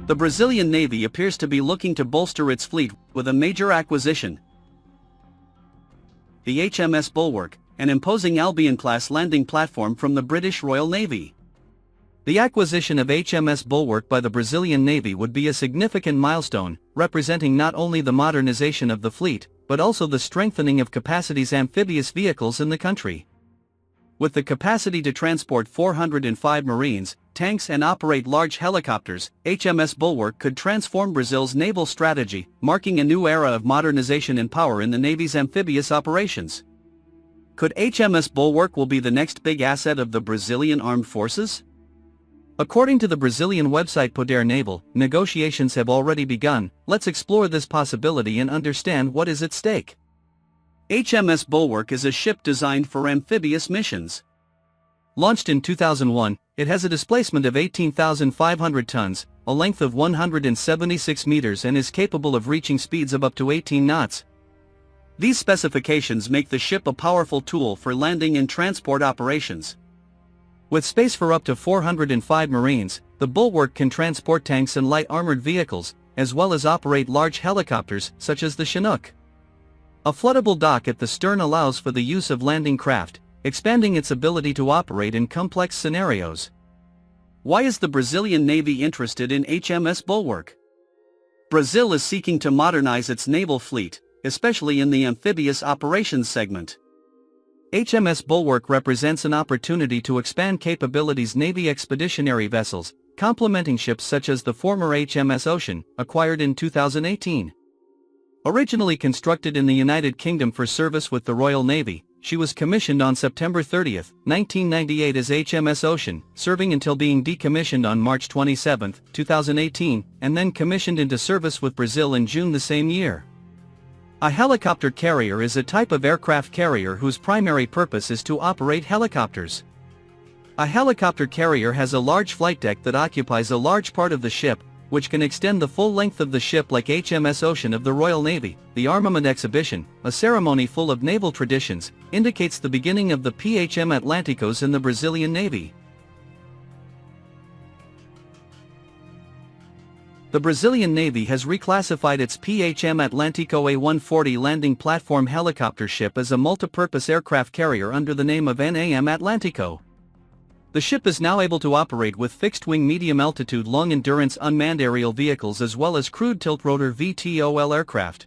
The Brazilian Navy appears to be looking to bolster its fleet with a major acquisition. The HMS Bulwark, an imposing Albion-class landing platform from the British Royal Navy. The acquisition of HMS Bulwark by the Brazilian Navy would be a significant milestone, representing not only the modernization of the fleet, but also the strengthening of capacity's amphibious vehicles in the country. With the capacity to transport 405 Marines, tanks and operate large helicopters, HMS Bulwark could transform Brazil's naval strategy, marking a new era of modernization and power in the Navy's amphibious operations. Could HMS Bulwark will be the next big asset of the Brazilian armed forces? According to the Brazilian website Poder Naval, negotiations have already begun. Let's explore this possibility and understand what is at stake. HMS Bulwark is a ship designed for amphibious missions. Launched in 2001, it has a displacement of 18,500 tons, a length of 176 meters and is capable of reaching speeds of up to 18 knots. These specifications make the ship a powerful tool for landing and transport operations. With space for up to 405 Marines, the Bulwark can transport tanks and light armored vehicles, as well as operate large helicopters, such as the Chinook. A floatable dock at the stern allows for the use of landing craft, expanding its ability to operate in complex scenarios. Why is the Brazilian Navy interested in HMS Bulwark? Brazil is seeking to modernize its naval fleet, especially in the amphibious operations segment. HMS Bulwark represents an opportunity to expand capabilities. Navy expeditionary vessels, complementing ships such as the former HMS Ocean, acquired in 2018. Originally constructed in the United Kingdom for service with the Royal Navy, she was commissioned on September 30, 1998 as HMS Ocean, serving until being decommissioned on March 27, 2018, and then commissioned into service with Brazil in June the same year. A helicopter carrier is a type of aircraft carrier whose primary purpose is to operate helicopters. A helicopter carrier has a large flight deck that occupies a large part of the ship, which can extend the full length of the ship like HMS Ocean of the Royal Navy. The armament exhibition, a ceremony full of naval traditions, indicates the beginning of the PHM Atlânticos in the Brazilian Navy. The Brazilian Navy has reclassified its PHM Atlântico A140 landing platform helicopter ship as a multipurpose aircraft carrier under the name of NAM Atlântico. The ship is now able to operate with fixed-wing medium-altitude long-endurance unmanned aerial vehicles as well as crewed tiltrotor VTOL aircraft.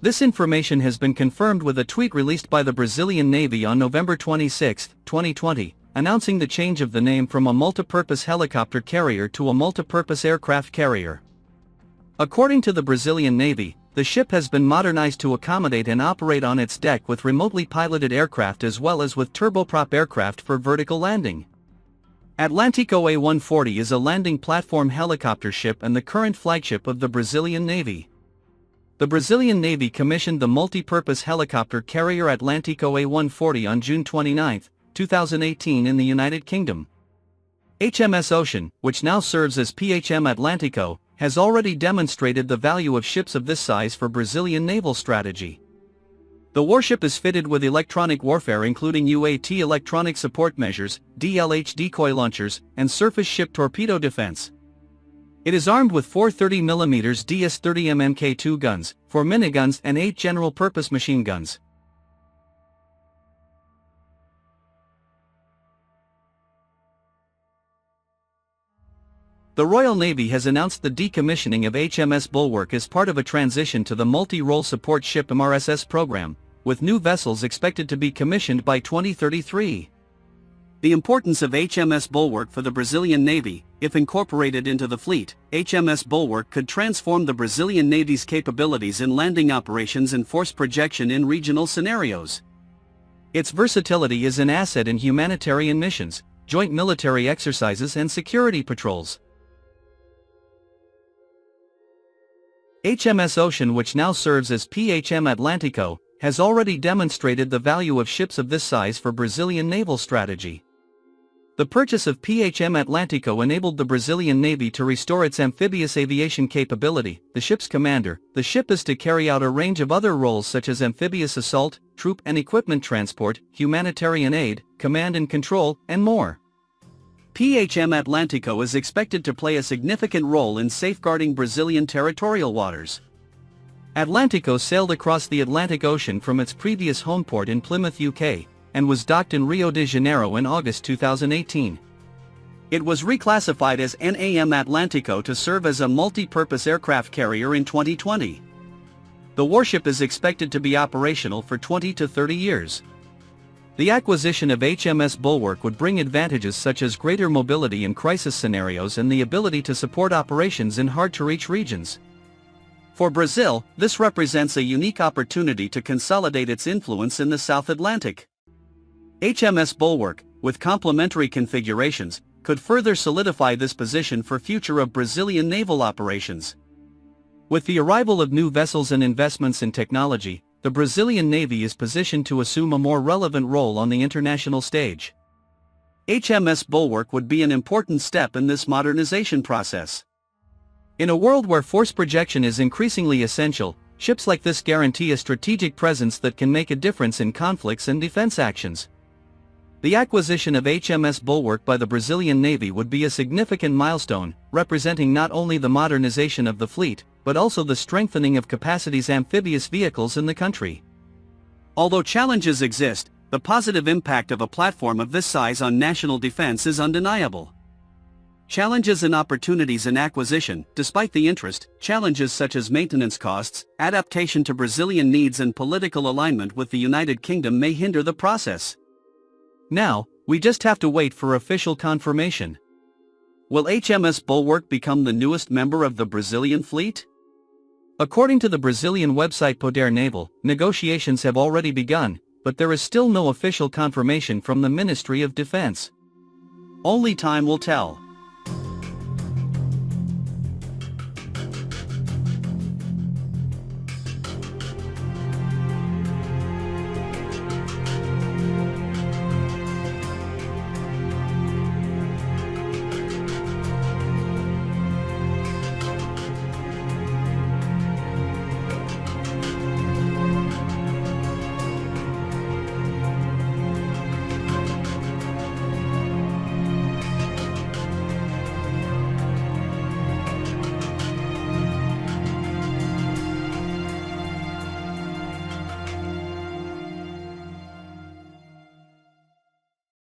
This information has been confirmed with a tweet released by the Brazilian Navy on November 26, 2020, announcing the change of the name from a multipurpose helicopter carrier to a multipurpose aircraft carrier. According to the Brazilian Navy, the ship has been modernized to accommodate and operate on its deck with remotely piloted aircraft as well as with turboprop aircraft for vertical landing. Atlântico A140 is a landing platform helicopter ship and the current flagship of the Brazilian Navy. The Brazilian Navy commissioned the multi-purpose helicopter carrier Atlântico A140 on June 29, 2018 in the United Kingdom. HMS Ocean, which now serves as PHM Atlântico, has already demonstrated the value of ships of this size for Brazilian naval strategy. The warship is fitted with electronic warfare including UAT electronic support measures, DLH decoy launchers, and surface ship torpedo defense. It is armed with 4 30mm DS-30M Mk2 guns, 4 miniguns and 8 general-purpose machine guns. The Royal Navy has announced the decommissioning of HMS Bulwark as part of a transition to the multi-role support ship MRSS program, with new vessels expected to be commissioned by 2033. The importance of HMS Bulwark for the Brazilian Navy. If incorporated into the fleet, HMS Bulwark could transform the Brazilian Navy's capabilities in landing operations and force projection in regional scenarios. Its versatility is an asset in humanitarian missions, joint military exercises and security patrols. HMS Ocean, which now serves as PHM Atlântico, has already demonstrated the value of ships of this size for Brazilian naval strategy. The purchase of PHM Atlântico enabled the Brazilian Navy to restore its amphibious aviation capability. The ship's commander, the ship is to carry out a range of other roles such as amphibious assault, troop and equipment transport, humanitarian aid, command and control, and more. PHM Atlântico is expected to play a significant role in safeguarding Brazilian territorial waters. Atlântico sailed across the Atlantic Ocean from its previous home port in Plymouth, UK, and was docked in Rio de Janeiro in August 2018. It was reclassified as NAM Atlântico to serve as a multi-purpose aircraft carrier in 2020. The warship is expected to be operational for 20 to 30 years. The acquisition of HMS Bulwark would bring advantages such as greater mobility in crisis scenarios and the ability to support operations in hard-to-reach regions. For Brazil, this represents a unique opportunity to consolidate its influence in the South Atlantic. HMS Bulwark, with complementary configurations, could further solidify this position for future of Brazilian naval operations. With the arrival of new vessels and investments in technology, the Brazilian Navy is positioned to assume a more relevant role on the international stage. HMS Bulwark would be an important step in this modernization process. In a world where force projection is increasingly essential, ships like this guarantee a strategic presence that can make a difference in conflicts and defense actions. The acquisition of HMS Bulwark by the Brazilian Navy would be a significant milestone, representing not only the modernization of the fleet, but also the strengthening of capacities amphibious vehicles in the country. Although challenges exist, the positive impact of a platform of this size on national defense is undeniable. Challenges and opportunities in acquisition. Despite the interest, challenges such as maintenance costs, adaptation to Brazilian needs and political alignment with the United Kingdom may hinder the process. Now, we just have to wait for official confirmation. Will HMS Bulwark become the newest member of the Brazilian fleet? According to the Brazilian website Poder Naval, negotiations have already begun, but there is still no official confirmation from the Ministry of Defense. Only time will tell.